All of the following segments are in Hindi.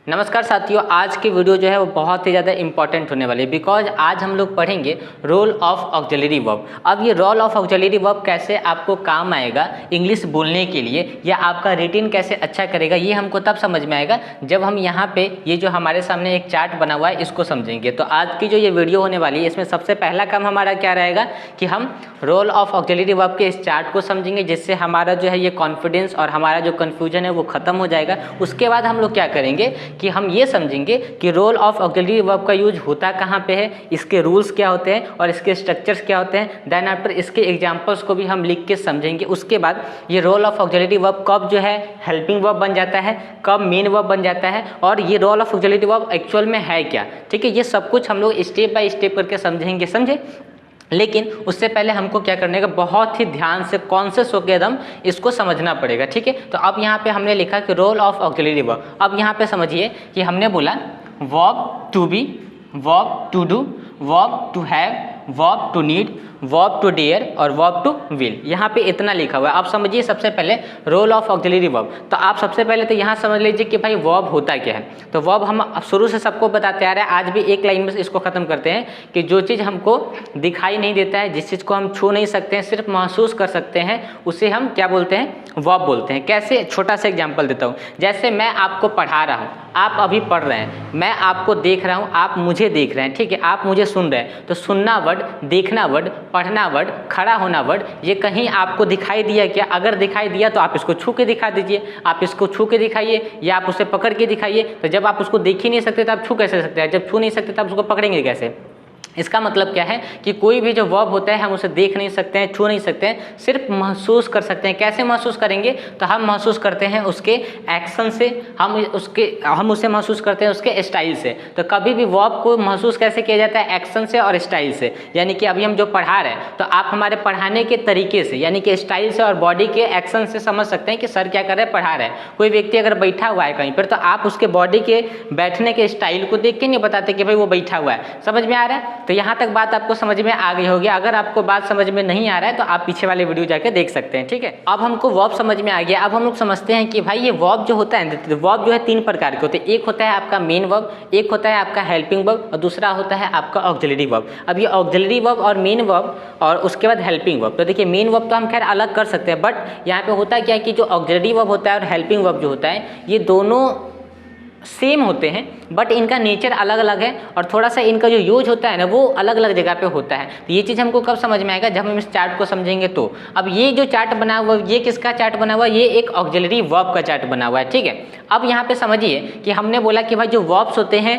नमस्कार साथियों, आज की वीडियो जो है वो बहुत ही ज़्यादा इंपॉर्टेंट होने वाली है बिकॉज आज हम लोग पढ़ेंगे रोल ऑफ ऑक्सिलरी वर्ब। अब ये रोल ऑफ ऑक्सिलरी वर्ब कैसे आपको काम आएगा इंग्लिश बोलने के लिए या आपका रिटिन कैसे अच्छा करेगा, ये हमको तब समझ में आएगा जब हम यहाँ पे ये जो हमारे सामने एक चार्ट बना हुआ है इसको समझेंगे। तो आज की जो ये वीडियो होने वाली है इसमें सबसे पहला काम हमारा क्या रहेगा कि हम रोल ऑफ ऑक्सिलरी वर्ब के इस चार्ट को समझेंगे, जिससे हमारा जो है ये कॉन्फिडेंस और हमारा जो कन्फ्यूजन है वो खत्म हो जाएगा। उसके बाद हम लोग क्या करेंगे कि हम ये समझेंगे कि रोल ऑफ ऑक्सिलरी वर्ब का यूज होता कहाँ पे है, इसके रूल्स क्या होते हैं और इसके स्ट्रक्चर्स क्या होते हैं। देन आफ्टर इसके एग्जांपल्स को भी हम लिख के समझेंगे। उसके बाद ये रोल ऑफ ऑक्सिलरी वर्ब कब जो है हेल्पिंग वर्ब बन जाता है, कब मेन वर्ब बन जाता है और ये role of auxiliary verb actual में है क्या। ठीक है, ये सब कुछ हम लोग स्टेप बाय स्टेप करके समझेंगे, समझे। लेकिन उससे पहले हमको क्या करने का, बहुत ही ध्यान से कॉन्शियस होकर एकदम इसको समझना पड़ेगा। ठीक है, तो अब यहाँ पे हमने लिखा कि रोल ऑफ ऑक्सिलरी वर्ब। अब यहाँ पे समझिए कि हमने बोला verb to be, verb to do, verb to have, verb to need, verb to dare और वर्ब टू विल। यहाँ पे इतना लिखा हुआ है। आप समझिए सबसे पहले रोल ऑफ ऑक्सिलरी वर्ब। तो आप सबसे पहले तो यहाँ समझ लीजिए कि भाई वर्ब होता क्या है। तो वर्ब हम शुरू से सबको बताते आ रहे हैं, आज भी एक लाइन में इसको खत्म करते हैं कि जो चीज़ हमको दिखाई नहीं देता है, जिस चीज़ को हम छू नहीं सकते हैं, सिर्फ महसूस कर सकते हैं, उसे हम क्या बोलते हैं, वर्ब बोलते हैं। कैसे, छोटा सा एग्जाम्पल देता हूँ। जैसे मैं आपको पढ़ा रहा हूँ, आप अभी पढ़ रहे हैं, मैं आपको देख रहा हूँ, आप मुझे देख रहे हैं। ठीक है, आप मुझे सुन रहे हैं। तो सुनना वर्ड, देखना वर्ड, पढ़ना वर्ड, खड़ा होना वर्ड, ये कहीं आपको दिखाई दिया क्या? अगर दिखाई दिया तो आप इसको छू के दिखा दीजिए, आप इसको छू के दिखाइए या आप उसे पकड़ के दिखाइए। तो जब आप उसको देख ही नहीं सकते तो आप छू कैसे सकते हैं? जब छू नहीं सकते तो आप उसको पकड़ेंगे कैसे? इसका मतलब क्या है कि कोई भी जो वर्ब होता है हम उसे देख नहीं सकते हैं, छू नहीं सकते हैं, सिर्फ महसूस कर सकते हैं। कैसे महसूस करेंगे? तो हम महसूस करते हैं उसके एक्शन से, हम उसे महसूस करते हैं उसके स्टाइल से। तो कभी भी वर्ब को महसूस कैसे किया जाता है? एक्शन से और स्टाइल से। यानी कि अभी हम जो पढ़ा रहे हैं तो आप हमारे पढ़ाने के तरीके से यानी कि स्टाइल से और बॉडी के एक्शन से समझ सकते हैं कि सर क्या कर रहे हैं, पढ़ा रहे हैं। कोई व्यक्ति अगर बैठा हुआ है कहीं पर तो आप उसके बॉडी के बैठने के स्टाइल को देख के नहीं बताते कि भाई वो बैठा हुआ है। समझ में आ रहा है? तो यहाँ तक बात आपको समझ में आ गई होगी। अगर आपको बात समझ में नहीं आ रहा है तो आप पीछे वाले वीडियो जाके देख सकते हैं। ठीक है, अब हमको वर्ब समझ में आ गया। अब हम लोग समझते हैं कि भाई ये वर्ब जो होता है, वर्ब जो है तीन प्रकार के होते हैं। एक होता है आपका मेन वर्ब, एक होता है आपका हेल्पिंग वर्ब और दूसरा होता है आपका ऑक्सिलरी वर्ब। अब ये ऑक्सिलरी वर्ब और मेन वर्ब और उसके बाद हेल्पिंग वर्ब। तो देखिए मेन वर्ब तो हम खैर अलग कर सकते हैं, बट यहाँ पे होता क्या है कि जो ऑक्सिलरी वर्ब होता है और हेल्पिंग वर्ब जो होता है ये दोनों सेम होते हैं, बट इनका नेचर अलग अलग है और थोड़ा सा इनका जो यूज होता है ना वो अलग अलग जगह पे होता है। तो ये चीज़ हमको कब समझ में आएगा? जब हम इस चार्ट को समझेंगे। तो अब ये जो चार्ट बना हुआ ये किसका चार्ट बना हुआ है? ये एक ऑक्सिलरी वर्ब का चार्ट बना हुआ है। ठीक है, अब यहाँ पे समझिए कि हमने बोला कि भाई जो वर्ब्स होते हैं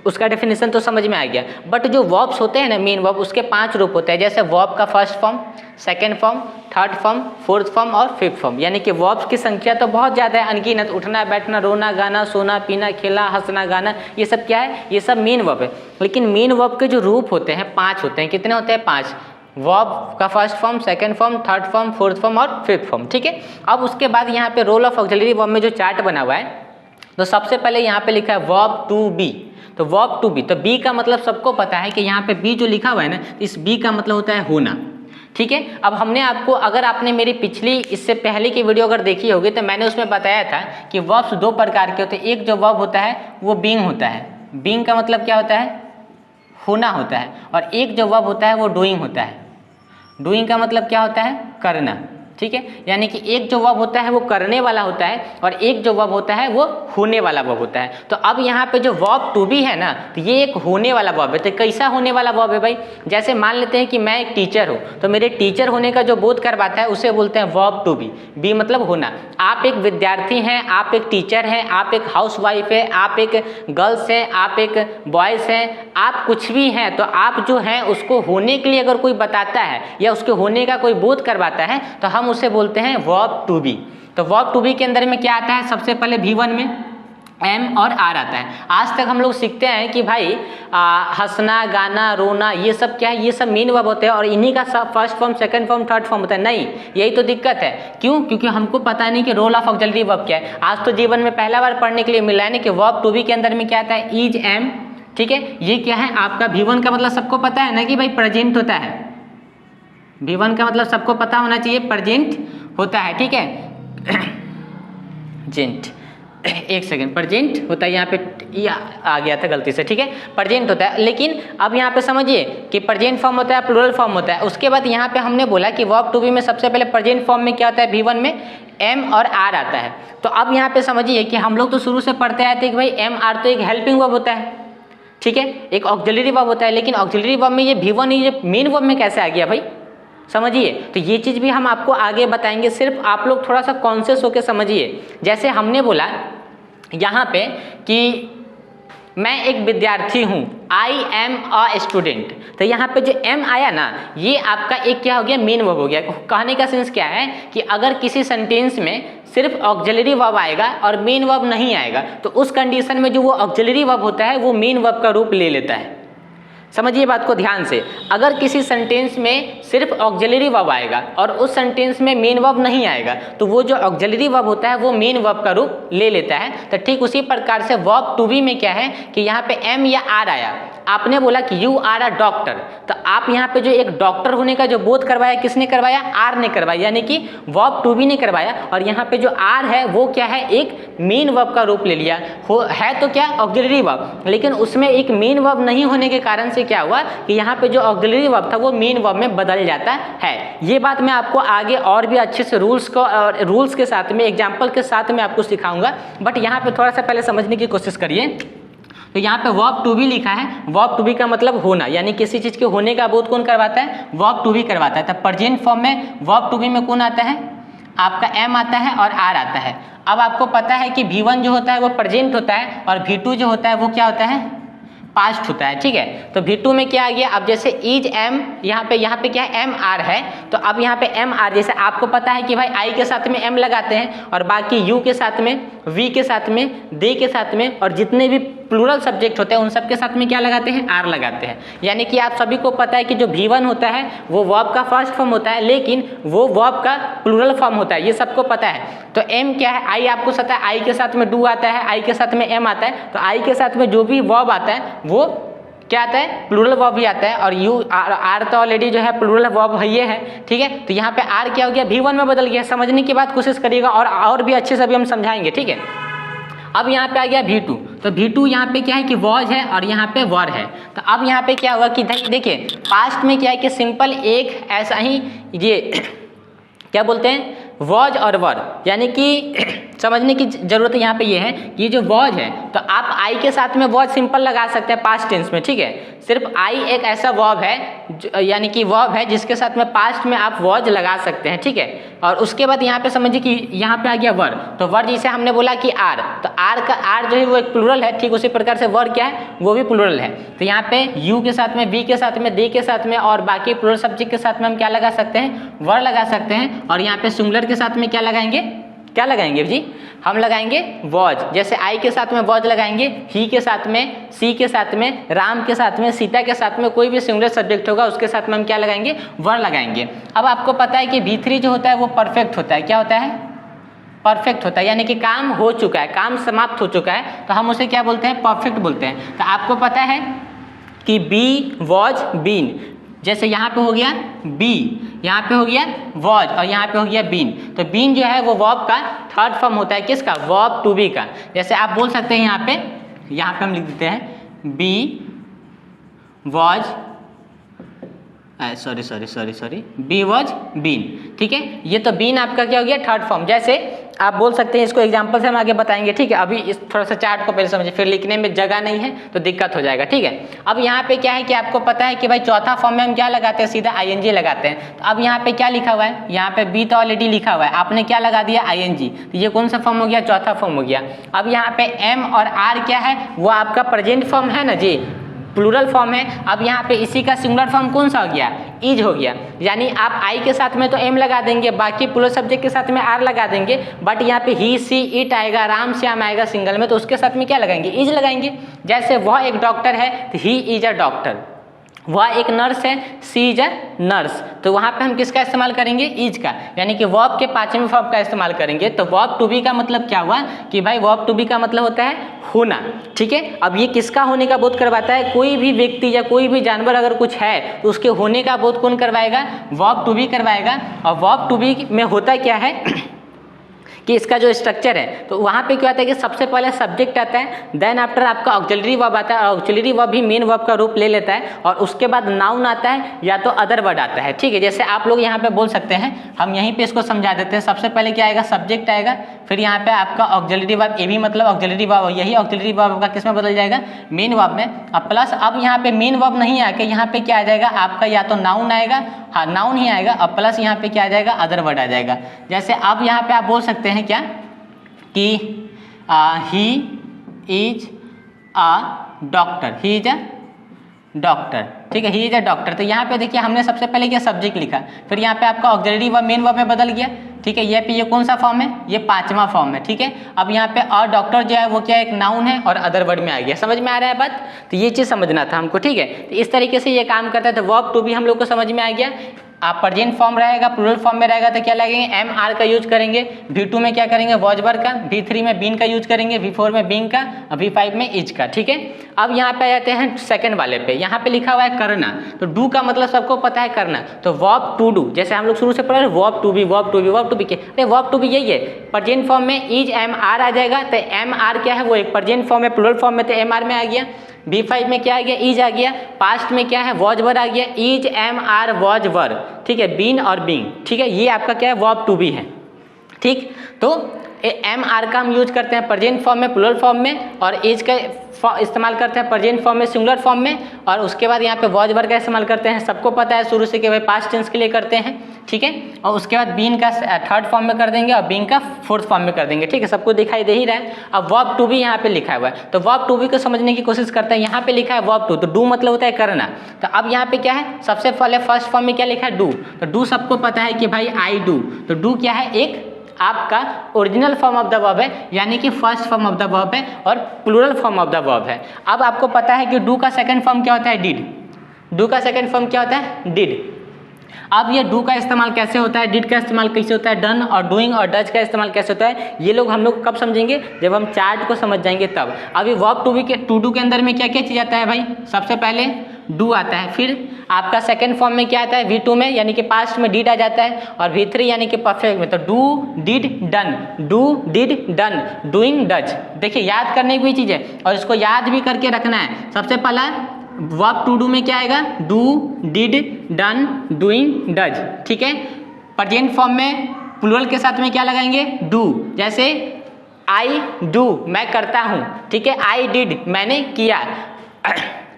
उसका डेफिनेशन तो समझ में आ गया, बट जो वर्ब्स होते हैं ना मेन वर्ब, उसके 5 रूप होते हैं। जैसे वर्ब का first form, second form, third form, fourth form और फिफ्थ फॉर्म। यानी कि वर्ब्स की संख्या तो बहुत ज़्यादा है, अनगिनत। उठना, बैठना, रोना, गाना, सोना, पीना, खेला, हंसना, गाना, ये सब क्या है? ये सब मेन वर्ब है। लेकिन मेन वर्ब के जो रूप होते हैं 5 होते हैं। कितने होते हैं? 5। वर्ब का first form, second form, third form, fourth form और फिफ्थ फॉर्म। ठीक है, अब उसके बाद यहाँ पे रोल ऑफ ऑक्सिलरी वर्ब में जो चार्ट बना हुआ है तो सबसे पहले यहाँ पे लिखा है वर्ब टू बी। तो वर्ब टू बी, तो बी का मतलब सबको पता है कि यहाँ पे बी जो लिखा हुआ है ना, इस बी का मतलब होता है होना। ठीक है, अब हमने आपको, अगर आपने मेरी पिछली इससे पहले की वीडियो अगर देखी होगी तो मैंने उसमें बताया था कि वर्ब्स 2 प्रकार के होते हैं। एक जो वर्ब होता है वो बीइंग होता है, बीइंग का मतलब क्या होता है? होना होता है। और एक जो वर्ब होता है वो डूइंग होता है, डूइंग का मतलब क्या होता है? करना। ठीक है, यानी कि एक जो वर्ब होता है वो करने वाला होता है और एक जो वर्ब होता है वो होने वाला वर्ब होता है। तो अब यहाँ पे जो वर्ब टू बी है ना, तो ये एक होने वाला वर्ब है। तो कैसा होने वाला वर्ब है भाई? जैसे मान लेते हैं कि मैं एक टीचर हूँ, तो मेरे टीचर होने का जो बोध करवाता है उसे बोलते हैं वर्ब टू बी। बी मतलब होना। आप एक विद्यार्थी हैं, आप एक टीचर हैं, आप एक हाउसवाइफ है, आप एक गर्ल्स हैं, आप एक बॉयज़ हैं, आप कुछ भी हैं, तो आप जो हैं उसको होने के लिए अगर कोई बताता है या उसके होने का कोई बोध करवाता है तो हम उसे बोलते हैं वर्ब टू बी। तो वर्ब टू बी के अंदर में क्या आता है? सबसे पहले V1 में एम और आर आता है। आज तक हम लोग सीखते हैं कि भाई हंसना, गाना, रोना, ये सब क्या है? ये सब मेन वर्ब होते हैं और इन्हीं का सब first form, second form, third form होता है। नहीं, यही तो दिक्कत है। क्यों? क्योंकि हमको पता नहीं कि रोल ऑफ ऑक्सिलरी वर्ब क्या है। आज तो जीवन में पहला बार पढ़ने के लिए मिला है ना कि वर्ब टू बी के अंदर में क्या आता है? Is, am. ठीक है, ये क्या है आपका? V1 का मतलब सबको पता है ना कि भाई प्रेजेंट होता है। V1 का मतलब सबको पता होना चाहिए, प्रेजेंट होता है। ठीक है, जेंट। एक सेकेंड, प्रेजेंट होता है यहाँ पे, ये आ गया था गलती से, ठीक है, प्रेजेंट होता है। लेकिन अब यहाँ पे समझिए कि प्रेजेंट फॉर्म होता है, प्लूरल फॉर्म होता है। उसके बाद यहाँ पे हमने बोला कि वर्ब टू बी में सबसे पहले प्रेजेंट फॉर्म में क्या होता है, V1 में एम और आर आता है। तो अब यहाँ पे समझिए कि हम लोग तो शुरू से पढ़ते आए थे कि भाई एम आर तो एक हेल्पिंग वर्ब होता है, ठीक है, एक ऑक्सिलरी वर्ब होता है। लेकिन ऑक्सिलरी वर्ब में ये V1 ये मेन वर्ब में कैसे आ गया भाई, समझिए। तो ये चीज़ भी हम आपको आगे बताएंगे, सिर्फ आप लोग थोड़ा सा कॉन्शियस होकर समझिए। जैसे हमने बोला यहाँ पे कि मैं एक विद्यार्थी हूँ, आई एम अ स्टूडेंट, तो यहाँ पे जो एम आया ना, ये आपका एक क्या हो गया, मेन वर्ब हो गया। कहने का सेंस क्या है कि अगर किसी सेंटेंस में सिर्फ ऑक्सिलरी वर्ब आएगा और मेन वर्ब नहीं आएगा, तो उस कंडीशन में जो वो ऑक्सिलरी वर्ब होता है वो मेन वर्ब का रूप ले लेता है। समझिए बात को ध्यान से। अगर किसी सेंटेंस में सिर्फ ऑक्सिलरी वर्ब आएगा और उस सेंटेंस में मेन वर्ब नहीं आएगा, तो वो जो ऑक्सिलरी वर्ब होता है वो मेन वर्ब का रूप ले लेता है। तो ठीक उसी प्रकार से वर्ब टू बी में क्या है कि यहाँ पे एम या आर आया, आपने बोला कि यू आर अ डॉक्टर, तो आप यहाँ पे जो एक डॉक्टर होने का जो बोध करवाया, किसने करवाया, आर ने करवाया, यानी कि वर्ब टू बी ने करवाया। और यहाँ पे जो आर है वो क्या है, एक मेन वर्ब का रूप ले लिया, है तो क्या ऑक्सिलरी वर्ब, लेकिन उसमें एक मेन वर्ब नहीं होने के कारण से क्या हुआ कि यहाँ पे जो ऑक्सिलरी वर्ब था वो मेन वर्ब में बदल जाता है। ये बात मैं आपको आगे और भी अच्छे से रूल्स के साथ में, एग्जाम्पल के साथ में आपको सिखाऊंगा, बट यहाँ पे थोड़ा सा पहले समझने की कोशिश करिए। तो यहाँ पे वर्ब टू बी लिखा है, वर्ब टू बी का मतलब होना, यानी किसी चीज के होने का बोध कौन करवाता है, वर्ब टू बी करवाता है। तो प्रेजेंट फॉर्म में वर्ब टू बी में कौन आता है, आपका एम आता है और आर आता है। अब आपको पता है कि V1 जो होता है वो प्रेजेंट होता है और V2 जो होता है वो क्या होता है, पास्ट होता है, ठीक है। तो V2 में क्या आ गया, अब जैसे इज एम, यहाँ पे क्या है, एम आर है, तो अब यहाँ पे एम आर, जैसे आपको पता है कि भाई आई के साथ में एम लगाते हैं और बाकी यू के साथ में, वी के साथ में, दे के साथ में, और जितने भी प्लूरल सब्जेक्ट होते हैं उन सब के साथ में क्या लगाते हैं, आर लगाते हैं। यानी कि आप सभी को पता है कि जो V1 होता है वो वर्ब का फर्स्ट फॉर्म होता है, लेकिन वो वर्ब का प्लूरल फॉर्म होता है, ये सबको पता है। तो एम क्या है, आई आपको पता है, आई के साथ में डू आता है, आई के साथ में एम आता है, तो आई के साथ में जो भी वर्ब आता है वो क्या आता है, प्लूरल वर्ब भी आता है। और यू आर तो ऑलरेडी जो है प्लूरल वर्ब है, ये है, ठीक है। तो यहाँ पे आर क्या हो गया, V1 में बदल गया। समझने की बात कोशिश करिएगा और भी अच्छे से अभी हम समझाएंगे, ठीक है। अब यहाँ पे आ गया V2, तो V2 यहाँ पे क्या है कि वॉज है और यहाँ पे वर है। तो अब यहाँ पे क्या हुआ कि देखिए पास्ट में क्या है कि सिंपल एक ऐसा ही ये क्या बोलते हैं, वॉज और वर, यानी कि समझने की जरूरत यहाँ पे ये है कि जो वॉज है तो आप आई के साथ में वॉज सिंपल लगा सकते हैं पास्ट टेंस में, ठीक है। सिर्फ आई एक ऐसा वर्ब है, यानी कि वर्ब है जिसके साथ में पास्ट में आप वॉज लगा सकते हैं, ठीक है। और उसके बाद यहाँ पे समझिए कि यहाँ पे आ गया वर, तो वर जैसे हमने बोला कि आर, तो आर का आर जो है वो एक प्लूरल है, ठीक उसी प्रकार से वर क्या है, वो भी प्लूरल है। तो यहाँ पे यू के साथ में, वी के साथ में, दे के साथ में और बाकी प्लूरल सब्जेक्ट के साथ में हम क्या लगा सकते हैं, वर लगा सकते हैं। और यहाँ पे सिंगुलर के साथ में क्या लगाएंगे, क्या लगाएंगे जी, हम लगाएंगे वॉज। जैसे आई के साथ में वॉज लगाएंगे, ही के साथ में, सी के साथ में, राम के साथ में, सीता के साथ में, कोई भी सिंगुलर सब्जेक्ट होगा उसके साथ में हम क्या लगाएंगे, वर लगाएंगे। अब आपको पता है कि V3 जो होता है वो परफेक्ट होता है, क्या होता है, परफेक्ट होता है, यानी कि काम हो चुका है, काम समाप्त हो चुका है, तो हम उसे क्या बोलते हैं, परफेक्ट बोलते हैं। तो आपको पता है कि बी, वॉज, बीन, जैसे यहाँ पे हो गया बी, यहाँ पे हो गया वॉज और यहाँ पे हो गया बीन, तो बीन जो है वो वर्ब का थर्ड फॉर्म होता है, किसका, वर्ब टू बी का। जैसे आप बोल सकते हैं यहाँ पे हम लिख देते हैं be was, sorry be was been, ठीक है। ये तो बीन आपका क्या हो गया, थर्ड फॉर्म। जैसे आप बोल सकते हैं, इसको एग्जांपल से हम आगे बताएंगे, ठीक है। अभी इस थोड़ा सा चार्ट को पहले समझिए, फिर लिखने में जगह नहीं है तो दिक्कत हो जाएगा, ठीक है। अब यहाँ पे क्या है कि आपको पता है कि भाई चौथा फॉर्म में हम क्या लगाते हैं, सीधा ING लगाते हैं। तो अब यहाँ पे क्या लिखा हुआ है, यहाँ पे बी तो ऑलरेडी लिखा हुआ है, आपने क्या लगा दिया, ING, तो ये कौन सा फॉर्म हो गया, चौथा फॉर्म हो गया। अब यहाँ पे एम और आर क्या है, वो आपका प्रेजेंट फॉर्म है ना जी, प्लूरल फॉर्म है। अब यहाँ पे इसी का सिंगुलर फॉर्म कौन सा हो गया, इज हो गया, यानी आप आई के साथ में तो एम लगा देंगे, बाकी प्लूरल सब्जेक्ट के साथ में आर लगा देंगे, बट यहाँ पे ही, सी, इट आएगा, राम श्याम आएगा सिंगल में, तो उसके साथ में क्या लगाएंगे, इज लगाएंगे। जैसे वह एक डॉक्टर है तो ही इज अ डॉक्टर, वह एक नर्स है, सी इज अ नर्स, तो वहाँ पे हम किसका इस्तेमाल करेंगे, इज का, यानी कि वर्ब के पांचवें फॉर्म का इस्तेमाल करेंगे। तो वर्ब टू बी का मतलब क्या हुआ कि भाई वर्ब टू बी का मतलब होता है होना, ठीक है। अब ये किसका होने का बोध करवाता है, कोई भी व्यक्ति या कोई भी जानवर अगर कुछ है तो उसके होने का बोध कौन करवाएगा, वर्ब टू बी करवाएगा। और वर्ब टू बी में होता क्या है कि इसका जो स्ट्रक्चर है, तो वहाँ पे क्या आता है कि सबसे पहले सब्जेक्ट आता है, देन आफ्टर आपका ऑक्सिलरी वर्ब आता है, और ऑक्सिलरी वर्ब भी मेन वर्ब का रूप ले लेता है, और उसके बाद नाउन आता है या तो अदर वर्ड आता है। ठीक है, जैसे आप लोग यहाँ पे बोल सकते हैं, हम यहीं पे इसको समझा देते हैं। सबसे पहले क्या आएगा, सब्जेक्ट आएगा, फिर यहाँ पे आपका ऑक्सिलरी वर्ब, ये भी मतलब ऑक्सिलरी वर्ब, यही ऑक्सिलरी वर्ब का किस में बदल जाएगा, मेन वर्ब में। अब प्लस अब यहाँ पे मेन वर्ब नहीं आके यहाँ पे क्या आ जाएगा आपका, या तो नाउन आएगा, हाँ नाउन ही आएगा, और प्लस यहाँ पे क्या आ जाएगा, अदर वर्ड आ जाएगा। जैसे अब यहाँ पे आप बोल सकते हैं क्या कि he is a doctor, he is a doctor. ठीक है, ही इज अ डॉक्टर। तो यहाँ पे देखिए हमने सबसे पहले क्या सब्जेक्ट लिखा, फिर यहाँ पे आपका ऑक्सिलरी वर्ब मेन वर्ब में बदल गया। ठीक है, ये कौन सा फॉर्म है, ये 5वां फॉर्म है। ठीक है, अब यहाँ पे और डॉक्टर जो है वो क्या एक नाउन है और अदर वर्ड में आ गया। समझ में आ रहा है बात, तो ये चीज़ समझना था हमको। ठीक है, तो इस तरीके से ये काम करता है। तो वर्ब टू भी हम लोग को समझ में आ गया। आप प्रेजेंट फॉर्म रहेगा, प्लूरल फॉर्म में रहेगा तो क्या लगेंगे, एम आर का यूज करेंगे, V2 में क्या करेंगे, वॉज वर्ब का, V3 में बीन का यूज करेंगे, V4 में बीइंग का, और V5 में इज का। ठीक है, अब यहाँ पे आ जाते हैं सेकंड वाले पे। यहाँ पे लिखा हुआ है करना, तो डू का मतलब सबको पता है करना, तो वर्ब टू डू, जैसे हम लोग शुरू से पढ़ रहे हैं verb to be, verb to be, verb to be के, अरे वर्ब टू बी यही है। प्रेजेंट फॉर्म में इज एम आर आ जाएगा, तो एम आर क्या है, वो एक प्रेजेंट फॉर्म है, प्लूरल फॉर्म में तो एम आर में आ गया। V5 में क्या आ गया, इज आ गया। पास्ट में क्या है, वॉज वर्ब आ गया, is am are was verb. ठीक है, बीन और बीइंग। ठीक है, ये आपका क्या है, वर्ब टू बी है। ठीक, तो एम आर का हम यूज करते हैं प्रेजेंट फॉर्म में, प्लूरल फॉर्म में, और इज का इस्तेमाल करते हैं प्रेजेंट फॉर्म में, सिंगुलर फॉर्म में, और उसके बाद यहाँ पे वॉज वर्ब का इस्तेमाल करते हैं। सबको पता है शुरू से कि भाई पास्ट टेंस के लिए करते हैं। ठीक है, और उसके बाद बीन का थर्ड फॉर्म में कर देंगे और बीइंग का फोर्थ फॉर्म में कर देंगे। ठीक है, सबको दिखाई दे ही रहा है। अब वर्ब टू भी यहाँ पे लिखा हुआ है, तो वर्ब टू भी को समझने की कोशिश करते हैं। यहाँ पे लिखा है वर्ब टू, तो डू मतलब होता है करना। तो अब यहाँ पे क्या है, सबसे पहले फर्स्ट फॉर्म में क्या लिखा है, डू। तो डू सबको पता है कि भाई आई डू, तो डू क्या है, एक आपका original form of the verb है, यानी कि first form of the verb है, और plural form of the verb है। अब आपको पता है कि डू का सेकंड फॉर्म क्या होता है, डिड। डू का सेकंड फॉर्म क्या होता है, डिड। अब ये डू का इस्तेमाल कैसे होता है, डिड का इस्तेमाल कैसे होता है, डन और डूइंग और डज का इस्तेमाल कैसे होता है, ये लोग हम लोग कब समझेंगे, जब हम चार्ट को समझ जाएंगे तब। अभी वर्ब टू बी के टू डू के अंदर में क्या क्या चीज़ आता है भाई, सबसे पहले डू आता है, फिर आपका सेकंड फॉर्म में क्या आता है, V2 में, यानी कि पास्ट में डिड आ जाता है, और V3 यानी कि परफेक्ट में, तो do did done, do did done, doing does. देखिए याद करने की चीज़ है, और इसको याद भी करके रखना है। सबसे पहला वर्ब टू डू में क्या आएगा, do did done doing does. ठीक है, प्रेजेंट फॉर्म में प्लूरल के साथ में क्या लगाएंगे, डू। जैसे आई डू, मैं करता हूँ। ठीक है, आई डिड, मैंने किया।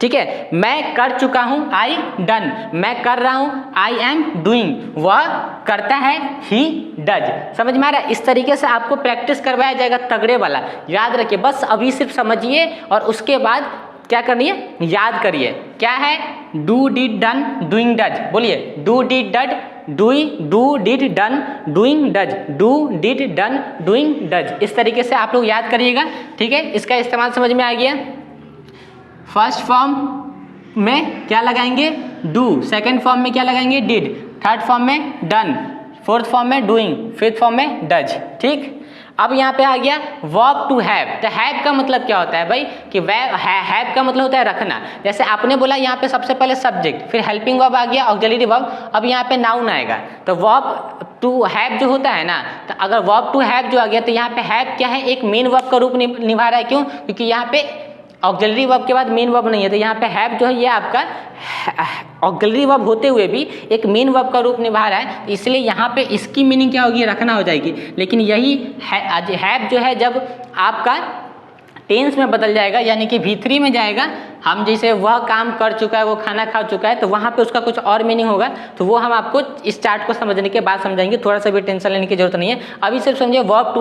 ठीक है, मैं कर चुका हूँ, आई डन, मैं कर रहा हूँ, आई एम डूइंग, वह करता है, ही डज। समझ में आ रहा है, इस तरीके से आपको प्रैक्टिस करवाया जाएगा तगड़े वाला। याद रखिए, बस अभी सिर्फ समझिए और उसके बाद क्या करनी है, याद करिए। क्या है, do did done doing does, बोलिए, do did dud do did done doing does, do did done doing does. इस तरीके से आप लोग याद करिएगा। ठीक है, इसका इस्तेमाल समझ में आ गया। फर्स्ट फॉर्म में क्या लगाएंगे, डू, सेकंड फॉर्म में क्या लगाएंगे, डिड, थर्ड फॉर्म में डन, फोर्थ फॉर्म में डूइंग, फिफ्थ फॉर्म में डज। ठीक, अब यहाँ पे आ गया वर्ब टू हैव। तो हैव का मतलब क्या होता है भाई, कि हैव का मतलब होता है रखना। जैसे आपने बोला यहाँ पे सबसे पहले सब्जेक्ट, फिर हेल्पिंग वर्ब आ गया, ऑक्सिलरी वर्ब, अब यहाँ पे नाउन आएगा। तो वर्ब टू हैव जो होता है ना, तो अगर वर्ब टू हैव जो आ गया, तो यहाँ पे हैव क्या है, एक मेन वर्ब का रूप निभा रहा है। क्यों, क्योंकि यहाँ पे ऑक्सिलरी वर्ब के बाद मेन वर्ब नहीं है, तो यहाँ पे हैव जो है ये आपका ऑक्सिलरी वर्ब होते हुए भी एक मेन वर्ब का रूप निभा रहा है, इसलिए यहाँ पे इसकी मीनिंग क्या होगी, रखना हो जाएगी। लेकिन यही हैव जो है जब आपका टेंस में बदल जाएगा, यानी कि V3 में जाएगा, हम जैसे वह काम कर चुका है, वो खाना खा चुका है, तो वहाँ पे उसका कुछ और मीनिंग होगा। तो वो हम आपको इस चार्ट को समझने के बाद समझाएंगे, थोड़ा सा भी टेंशन लेने की जरूरत नहीं है। अभी सिर्फ समझिए वर्ब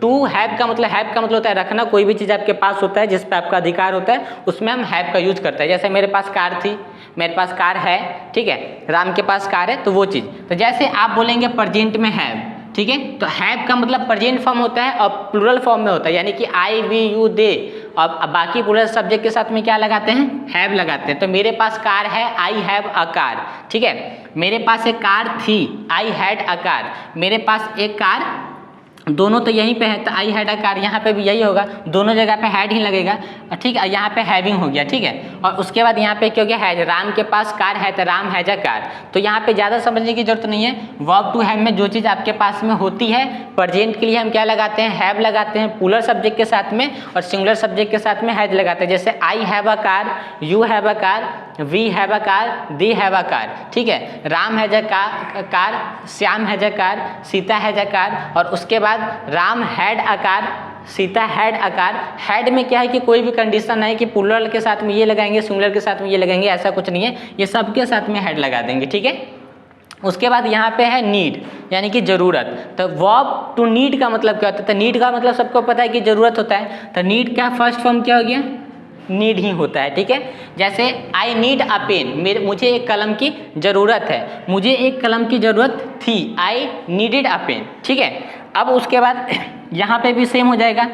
टू हैव का मतलब होता है रखना। कोई भी चीज़ आपके पास होता है जिस पे आपका अधिकार होता है, उसमें हम हैव का यूज करते हैं। जैसे मेरे पास कार थी, मेरे पास कार है, ठीक है, राम के पास कार है, तो वो चीज़। तो जैसे आप बोलेंगे प्रेजेंट में हैव, ठीक है, तो हैव का मतलब प्रेजेंट फॉर्म होता है और प्लूरल फॉर्म में होता है, यानी कि आई वी यू दे, और बाकी प्लूरल सब्जेक्ट के साथ में क्या लगाते हैं, हैव लगाते हैं। तो मेरे पास कार है, आई हैव अ कार, ठीक है, मेरे पास एक कार थी, आई हैड अ कार, मेरे पास एक कार दोनों तो यहीं पे है, तो आई हैड अ कार, यहाँ पे भी यही होगा, दोनों जगह पे हैड ही लगेगा, ठीक है। यहाँ पे हैविंग हो गया, ठीक है। और उसके बाद यहाँ पे क्या हो गया, हैज, राम के पास कार है तो राम हैज अ कार। तो यहाँ पे ज़्यादा समझने की जरूरत नहीं है, वर्ब टू हैव में जो चीज़ आपके पास में होती है प्रेजेंट के लिए हम क्या लगाते हैं, हैव लगाते हैं प्लूरल सब्जेक्ट के साथ में, और सिंगुलर सब्जेक्ट के साथ में हैज लगाते हैं। जैसे I have a car, you have a car, we have a car, they have a car, ठीक है। Ram has a car, Shyam has a car, Sita has a car, और उसके बाद Ram had a car, Sita had a car. Had में क्या है कि कोई भी कंडीशन नहीं कि प्लूरल के साथ में ये लगाएंगे, सिंगुलर के साथ में ये लगाएंगे, ऐसा कुछ नहीं है, ये सबके साथ में हैड लगा देंगे, ठीक है। उसके बाद यहाँ पे है नीड, यानी कि ज़रूरत। तो वर्ब टू नीड का मतलब क्या होता है, तो नीड का मतलब सबको पता है कि ज़रूरत होता है, तो नीड का फर्स्ट फॉर्म क्या हो गया, नीड ही होता है, ठीक है। जैसे आई नीड अ पेन, मुझे एक कलम की ज़रूरत है, मुझे एक कलम की ज़रूरत थी, आई नीडेड अ पेन, ठीक है। अब उसके बाद यहाँ पे भी सेम हो जाएगा,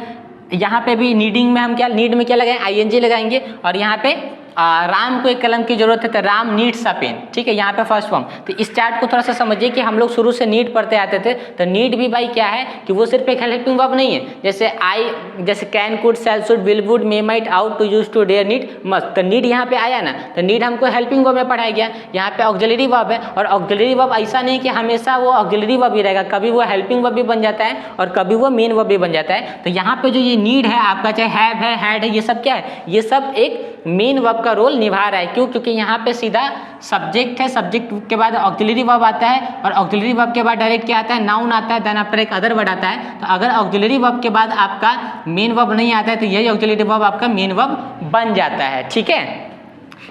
यहाँ पे भी नीडिंग में हम क्या, नीड में क्या लगाएंगे, आईएनजी लगाएंगे, और यहाँ पे राम को एक कलम की जरूरत है तो राम नीड्स अ पेन, ठीक है, यहाँ पे फर्स्ट फॉर्म। तो इस चार्ट को थोड़ा सा समझिए कि हम लोग शुरू से नीड पढ़ते आते थे, तो नीड भी भाई क्या है कि वो सिर्फ एक हेल्पिंग वर्ब नहीं है। जैसे आई, जैसे can, could, shall, should, will, would, may, might, ought, to, used to, dare, need, must, तो नीड यहाँ पे आया ना, तो नीड हमको हेल्पिंग वर्ब में पढ़ाया गया, यहाँ पे ऑक्सिलरी वर्ब है, और ऑक्सिलरी वर्ब ऐसा नहीं कि हमेशा वो ऑक्सिलरी वर्ब ही रहेगा, कभी वो हेल्पिंग वर्ब भी बन जाता है और कभी वो मेन वर्ब भी बन जाता है। तो यहाँ पे जो ये नीड है आपका, चाहे हैव है, हैड है, ये सब क्या है, ये सब एक मेन वर्ब का रोल निभा रहा है। क्यों, क्योंकि यहाँ पे सीधा सब्जेक्ट है, सब्जेक्ट के बाद ऑक्सिलरी वर्ब आता है, और ऑक्सिलरी वर्ब के बाद डायरेक्ट क्या आता है, नाउन आता है, देन आफ्टर एक अदर वर्ड आता है। तो अगर ऑक्सिलरी वर्ब के बाद आपका मेन वर्ब नहीं आता है तो यही ऑक्सिलरी वर्ब आपका मेन वर्ब बन जाता है, ठीक है।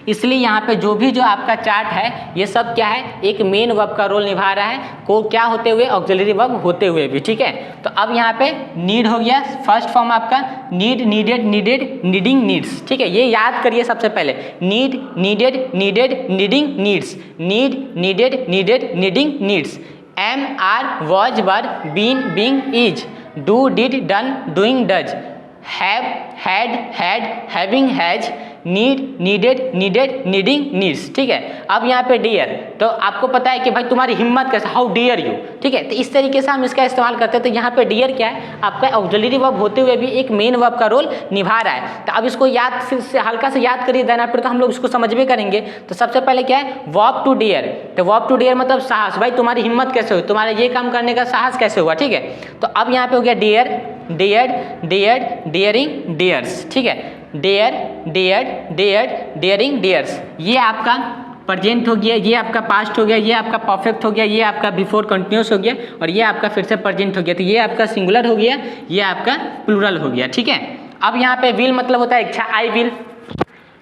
इसलिए यहाँ पे जो भी जो आपका चार्ट है ये सब क्या है, एक मेन वर्ब का रोल निभा रहा है, को क्या होते हुए, ऑक्सिलरी वर्ब होते हुए भी, ठीक है। तो अब यहाँ पे नीड हो गया, फर्स्ट फॉर्म आपका need, needed, needed, needing, needs, ठीक है। ये याद करिए सबसे पहले, need, needed, needed, needing, needs, need, needed, needed, needing, needs, am, are, was, were, been, being, is, do, did, done, doing, does, have, had, had, having, has, need, needed, needed, needing, needs, ठीक है। अब यहाँ पे डियर, तो आपको पता है कि भाई तुम्हारी हिम्मत कैसे, हाउ डियर यू, ठीक है। तो इस तरीके से हम इसका इस्तेमाल करते हैं। तो यहाँ पे डियर क्या है, आपका ऑक्सिलरी वर्ब होते हुए भी एक मेन वर्ब का रोल निभा रहा है। तो अब इसको याद से हल्का से याद करिए, देना फिर तो हम लोग इसको समझ भी करेंगे। तो सबसे पहले क्या है, वर्ब टू डियर, तो वर्ब टू डियर मतलब साहस, भाई तुम्हारी हिम्मत कैसे हुई, तुम्हारा ये काम करने का साहस कैसे हुआ, ठीक है। तो अब यहाँ पे हो गया डियर, डियर्ड, डियर्ड, डियरिंग, डियर्स, ठीक है। Dare, dared, dared, daring, dares, ये आपका प्रेजेंट हो गया, ये आपका पास्ट हो गया, ये आपका परफेक्ट हो गया, ये आपका बिफोर कंटिन्यूस हो गया, और ये आपका फिर से प्रेजेंट हो गया। तो ये आपका सिंगुलर हो गया, ये आपका प्लूरल हो गया, ठीक है। अब यहाँ पे विल मतलब होता है इच्छा, आई विल,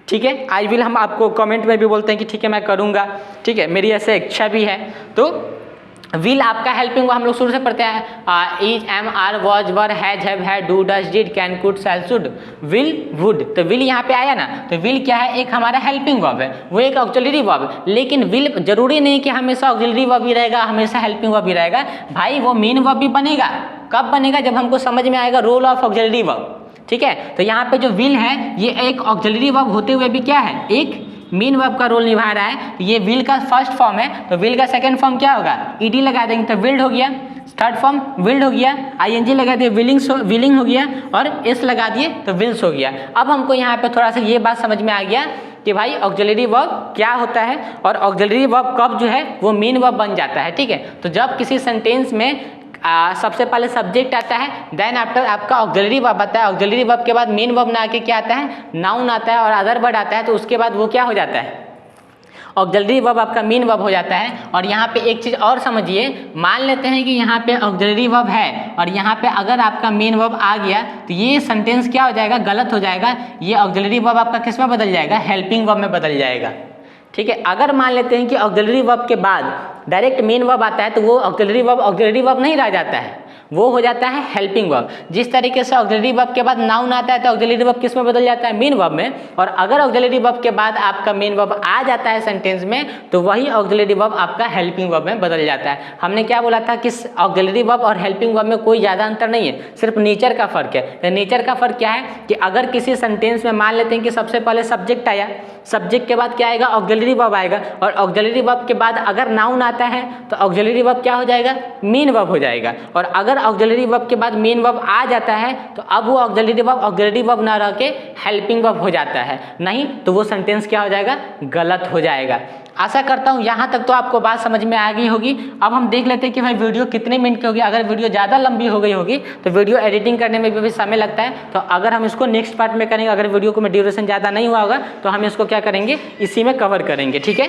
ठीक है। आई विल हम आपको कमेंट में भी बोलते हैं कि ठीक है मैं करूँगा, ठीक है, मेरी ऐसे इच्छा भी है। तो विल आपका हेल्पिंग वो हम लोग शुरू से पढ़ते हैं, is, am, are, was, were, has, have, had, do, does, did, can, could, shall, should, will, would. तो विल यहाँ पे आया ना, तो विल क्या है, एक हमारा हेल्पिंग वर्ब है, वो एक ऑक्सिलरी वर्ब है। लेकिन विल जरूरी नहीं कि हमेशा ऑक्सिलरी वर्ब ही रहेगा, हमेशा हेल्पिंग वर्ब ही रहेगा, भाई वो मेन वर्ब भी बनेगा। कब बनेगा, जब हमको समझ में आएगा रोल ऑफ ऑक्सिलरी वर्ब, ठीक है। तो यहाँ पे जो विल है ये एक ऑक्सिलरी वर्ब होते हुए भी क्या है, एक मेन वर्ब का रोल निभा रहा है। ये विल का फर्स्ट फॉर्म है, तो विल का सेकंड फॉर्म क्या होगा, ईडी लगा देंगे तो विल्ड हो गया, थर्ड फॉर्म विल्ड हो गया, आईएनजी लगा दिए विलिंग हो गया, और एस लगा दिए तो विल्स हो गया। अब हमको यहाँ पे थोड़ा सा ये बात समझ में आ गया कि भाई ऑक्सिलरी वर्ब क्या होता है, और ऑक्सिलरी वर्ब कब जो है वो मेन वर्ब बन जाता है, ठीक है। तो जब किसी सेंटेंस में सबसे पहले सब्जेक्ट आता है, देन आफ्टर आपका ऑक्सिलरी वर्ब आता है, ऑक्सिलरी वर्ब के बाद मेन वर्ब ना आके क्या आता है, नाउन आता है और अदर वर्ड आता है, तो उसके बाद वो क्या हो जाता है, ऑक्सिलरी वर्ब आपका मेन वर्ब हो जाता है। और यहाँ पे एक चीज़ और समझिए, मान लेते हैं कि यहाँ पे ऑक्सिलरी वर्ब है और यहाँ पे अगर आपका मेन वर्ब आ गया तो ये सेंटेंस क्या हो जाएगा, गलत हो जाएगा। ये ऑक्सिलरी वर्ब आपका किस में बदल जाएगा, हेल्पिंग वर्ब में बदल जाएगा, ठीक है। अगर मान लेते हैं कि ऑक्सिलरी वर्ब के बाद डायरेक्ट मेन वर्ब आता है तो वो ऑक्सिलरी वर्ब नहीं रह जाता है, वो हो जाता है हेल्पिंग वर्ब। जिस तरीके से ऑक्सिलरी वर्ब के बाद नाउन आता है तो ऑक्सिलरी वर्ब किस में बदल जाता है, मेन वर्ब में। और अगर ऑक्सिलरी वर्ब के बाद आपका मेन वर्ब आ जाता है सेंटेंस में तो वही ऑक्सिलरी वर्ब आपका हेल्पिंग वर्ब में बदल जाता है। हमने क्या बोला था कि ऑक्सिलरी वर्ब और हेल्पिंग वर्ब में कोई ज़्यादा अंतर नहीं है, सिर्फ नेचर का फर्क है। तो नेचर का फर्क क्या है कि अगर किसी सेंटेंस में मान लेते हैं कि सबसे पहले सब्जेक्ट आया, सब्जेक्ट के बाद क्या आएगा, ऑक्सिलरी वर्ब आएगा, और ऑक्सिलरी वर्ब के बाद अगर नाउन आता है तो ऑक्सिलरी वर्ब क्या हो जाएगा, मेन वर्ब हो जाएगा। और अगर ऑक्सिलरी वर्ब के बाद मेन वर्ब आ जाता है तो अब वो ऑक्सिलरी वर्ब ना रह के हेल्पिंग वर्ब हो जाता है, नहीं तो वो सेंटेंस क्या हो जाएगा, गलत हो जाएगा। आशा करता हूँ यहाँ तक तो आपको बात समझ में आ गई होगी। अब हम देख लेते हैं कि भाई वीडियो कितने मिनट की होगी। अगर वीडियो ज़्यादा लंबी हो गई होगी तो वीडियो एडिटिंग करने में भी समय लगता है, तो अगर हम इसको नेक्स्ट पार्ट में करेंगे, अगर वीडियो को में ड्यूरेशन ज़्यादा नहीं हुआ होगा तो हम इसको क्या करेंगे, इसी में कवर करेंगे, ठीक है।